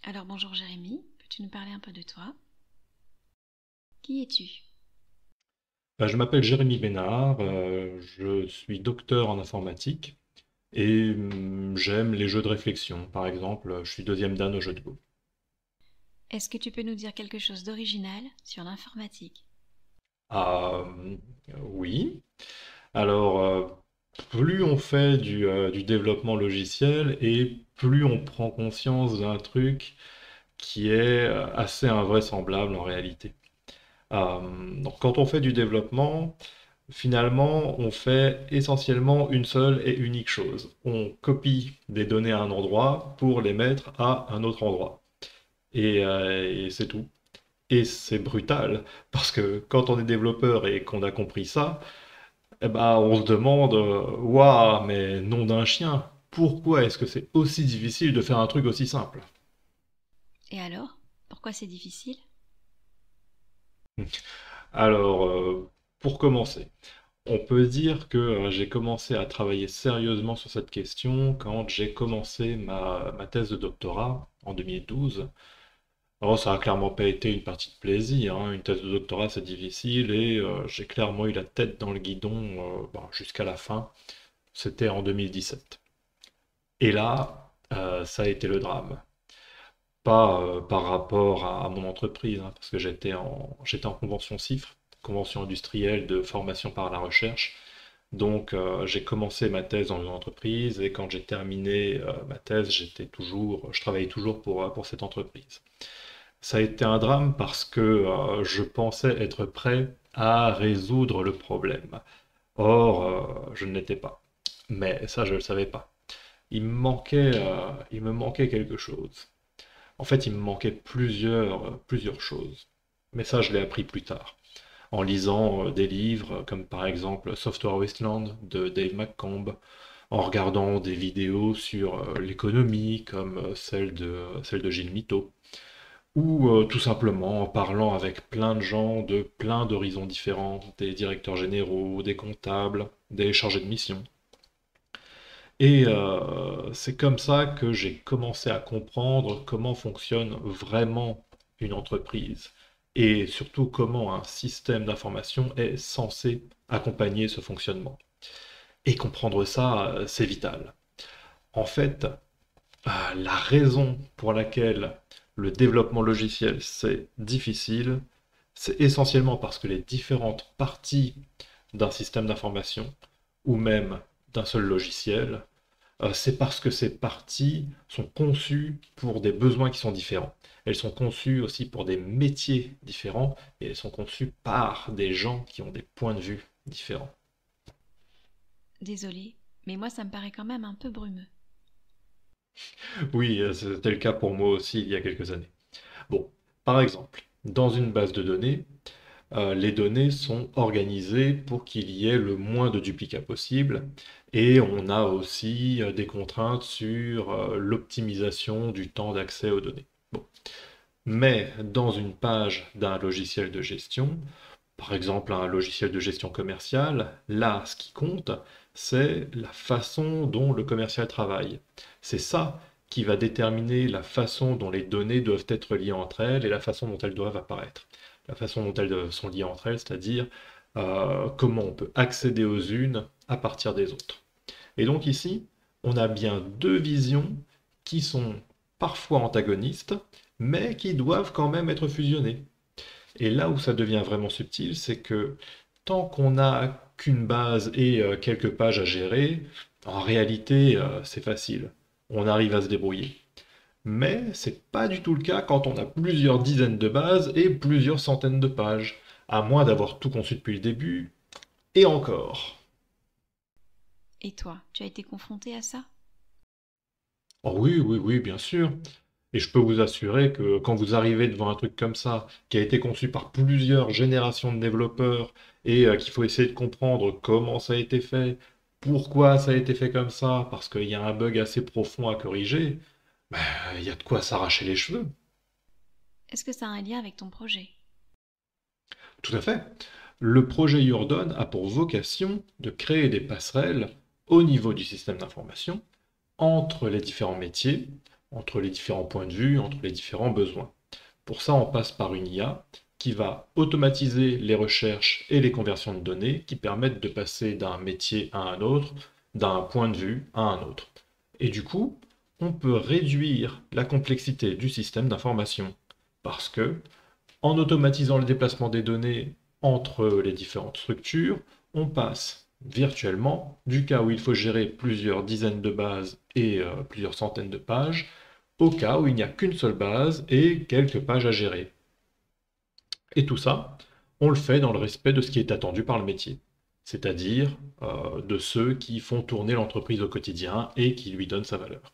Alors bonjour Jérémy, peux-tu nous parler un peu de toi? Qui es-tu? Je m'appelle Jérémy Bénard, je suis docteur en informatique et j'aime les jeux de réflexion. Par exemple, je suis deuxième dan au jeu de Go. Est-ce que tu peux nous dire quelque chose d'original sur l'informatique? Ah, oui. Alors, plus on fait du développement logiciel et plus on prend conscience d'un truc qui est assez invraisemblable en réalité. Donc, quand on fait du développement, finalement, on fait essentiellement une seule et unique chose. On copie des données à un endroit pour les mettre à un autre endroit. Et c'est tout. Et c'est brutal, parce que quand on est développeur et qu'on a compris ça, eh ben, on se demande, waouh, mais nom d'un chien, pourquoi est-ce que c'est aussi difficile de faire un truc aussi simple? Et alors? Pourquoi c'est difficile? Alors, pour commencer, on peut dire que j'ai commencé à travailler sérieusement sur cette question quand j'ai commencé ma thèse de doctorat en 2012. Alors ça a clairement pas été une partie de plaisir, hein. Une thèse de doctorat c'est difficile et j'ai clairement eu la tête dans le guidon jusqu'à la fin. C'était en 2017. Et là, ça a été le drame. Pas par rapport à mon entreprise, hein, parce que j'étais en convention CIFRE, convention industrielle de formation par la recherche. Donc, j'ai commencé ma thèse dans une entreprise et quand j'ai terminé ma thèse, je travaillais toujours pour cette entreprise. Ça a été un drame parce que je pensais être prêt à résoudre le problème. Or, je ne l'étais pas. Mais ça, je ne le savais pas. Il me manquait quelque chose. En fait, il me manquait plusieurs choses. Mais ça, je l'ai appris plus tard en lisant des livres comme par exemple Software Wasteland de Dave McComb, en regardant des vidéos sur l'économie comme celle de Gilles Mito, ou tout simplement en parlant avec plein de gens de plein d'horizons différents, des directeurs généraux, des comptables, des chargés de mission. Et c'est comme ça que j'ai commencé à comprendre comment fonctionne vraiment une entreprise et surtout comment un système d'information est censé accompagner ce fonctionnement. Et comprendre ça, c'est vital. En fait, la raison pour laquelle le développement logiciel c'est difficile, c'est essentiellement parce que les différentes parties d'un système d'information ou même d'un seul logiciel c'est parce que ces parties sont conçues pour des besoins qui sont différents. Elles sont conçues aussi pour des métiers différents et elles sont conçues par des gens qui ont des points de vue différents. Désolée, mais moi ça me paraît quand même un peu brumeux. Oui, c'était le cas pour moi aussi il y a quelques années. Bon, par exemple, dans une base de données, les données sont organisées pour qu'il y ait le moins de duplicats possible et on a aussi des contraintes sur l'optimisation du temps d'accès aux données. Bon. Mais dans une page d'un logiciel de gestion, par exemple un logiciel de gestion commerciale, là, ce qui compte, c'est la façon dont le commercial travaille. C'est ça qui va déterminer la façon dont les données doivent être liées entre elles et la façon dont elles doivent apparaître. La façon dont elles sont liées entre elles, c'est-à-dire comment on peut accéder aux unes à partir des autres. Et donc ici, on a bien deux visions qui sont parfois antagonistes, mais qui doivent quand même être fusionnées. Et là où ça devient vraiment subtil, c'est que tant qu'on n'a qu'une base et quelques pages à gérer, en réalité, c'est facile. On arrive à se débrouiller. Mais c'est pas du tout le cas quand on a plusieurs dizaines de bases et plusieurs centaines de pages, à moins d'avoir tout conçu depuis le début, et encore. Et toi, tu as été confronté à ça? Oh oui, oui, oui, bien sûr. Et je peux vous assurer que quand vous arrivez devant un truc comme ça, qui a été conçu par plusieurs générations de développeurs, et qu'il faut essayer de comprendre comment ça a été fait, pourquoi ça a été fait comme ça, parce qu'il y a un bug assez profond à corriger, ben, il y a de quoi s'arracher les cheveux. Est-ce que ça a un lien avec ton projet? Tout à fait. Le projet Yordon a pour vocation de créer des passerelles au niveau du système d'information entre les différents métiers entre les différents points de vue, entre les différents besoins. Pour ça, on passe par une IA qui va automatiser les recherches et les conversions de données qui permettent de passer d'un métier à un autre, d'un point de vue à un autre. Et du coup, on peut réduire la complexité du système d'information parce que, en automatisant le déplacement des données entre les différentes structures, on passe virtuellement du cas où il faut gérer plusieurs dizaines de bases et plusieurs centaines de pages, au cas où il n'y a qu'une seule base et quelques pages à gérer. Et tout ça, on le fait dans le respect de ce qui est attendu par le métier, c'est-à-dire de ceux qui font tourner l'entreprise au quotidien et qui lui donnent sa valeur.